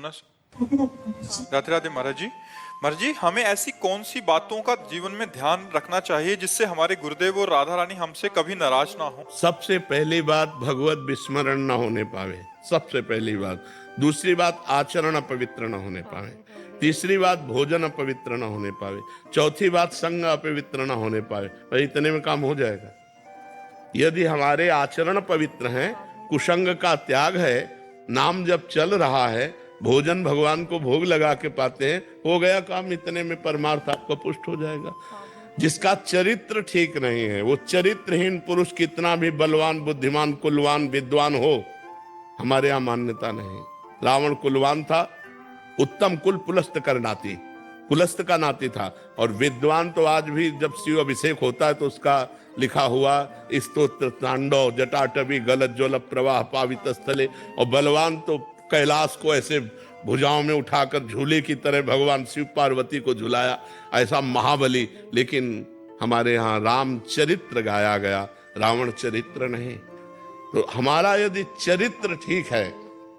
राधे राधे महाराज जी हमें ऐसी कौन सी बातों का जीवन में ध्यान रखना चाहिए जिससे हमारे गुरुदेव और राधा रानी हमसे कभी नाराज ना हो। सबसे पहली बात भगवत विस्मरण न होने पावे, सबसे पहली बात। दूसरी बात आचरण अपवित्र न होने पावे। तीसरी बात भोजन अपवित्र न होने पावे। चौथी बात संग अपवित्र न होने पावे। भाई इतने में काम हो जाएगा। यदि हमारे आचरण पवित्र हैं, कुसंग का त्याग है, नाम जब चल रहा है, भोजन भगवान को भोग लगा के पाते हैं, हो गया काम। इतने में परमार्थ आपका पुष्ट हो जाएगा। जिसका चरित्र ठीक नहीं है, वो चरित्रहीन पुरुष कितना भी बलवान, बुद्धिमान, कुलवान, विद्वान हो, हमारे यहां मान्यता नहीं। रावण कुलवान था, उत्तम कुल पुलस्त कर नाती, कुलस्त का नाती था। और विद्वान तो आज भी जब शिव अभिषेक होता है तो उसका लिखा हुआ स्तोत्र तांडव जटाटवी गलज्ज्वल प्रवाह पावित स्थले। और बलवान तो कैलाश को ऐसे भुजाओं में उठाकर झूले की तरह भगवान शिव पार्वती को झुलाया, ऐसा महाबली। लेकिन हमारे यहाँ राम चरित्र गाया गया, रावण चरित्र नहीं। तो हमारा यदि चरित्र ठीक है,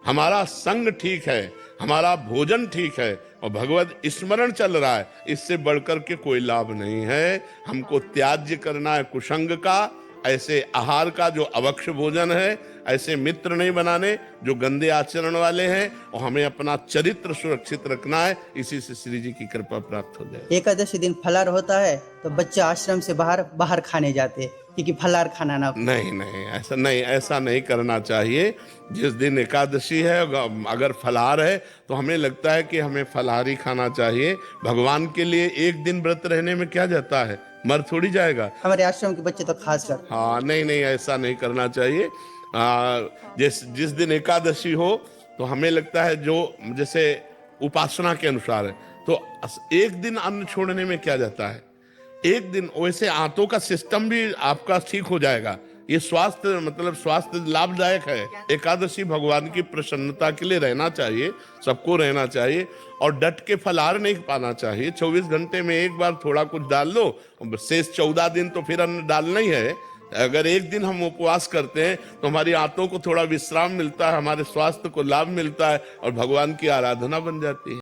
हमारा संग ठीक है, हमारा भोजन ठीक है और भगवत स्मरण चल रहा है, इससे बढ़कर के कोई लाभ नहीं है। हमको त्याज्य करना है कुसंग का, ऐसे आहार का जो अवक्ष भोजन है, ऐसे मित्र नहीं बनाने जो गंदे आचरण वाले हैं, और हमें अपना चरित्र सुरक्षित रखना है। इसी से श्री जी की कृपा प्राप्त हो जाए। एकादशी दिन फलाहार होता है तो बच्चे आश्रम से बाहर खाने जाते हैं क्योंकि फलाहार खाना ना। नहीं, ऐसा नहीं करना चाहिए। जिस दिन एकादशी है अगर फलाहार है तो हमें लगता है कि हमें फलाहारी खाना चाहिए। भगवान के लिए एक दिन व्रत रहने में क्या जाता है, मर थोड़ी जाएगा। हमारे आश्रम के बच्चे तो खासकर। हाँ, नहीं, ऐसा नहीं करना चाहिए। जिस दिन एकादशी हो तो हमें लगता है जो जैसे उपासना के अनुसार है, तो एक दिन अन्न छोड़ने में क्या जाता है, एक दिन। वैसे आंतों का सिस्टम भी आपका ठीक हो जाएगा। ये स्वास्थ्य लाभदायक है। एकादशी भगवान की प्रसन्नता के लिए रहना चाहिए, सबको रहना चाहिए। और डट के फलाहार नहीं पाना चाहिए। 24 घंटे में एक बार थोड़ा कुछ डाल लो, शेष 14 दिन तो फिर अन्न डालना ही है। अगर एक दिन हम उपवास करते हैं तो हमारी आंतों को थोड़ा विश्राम मिलता है, हमारे स्वास्थ्य को लाभ मिलता है और भगवान की आराधना बन जाती है।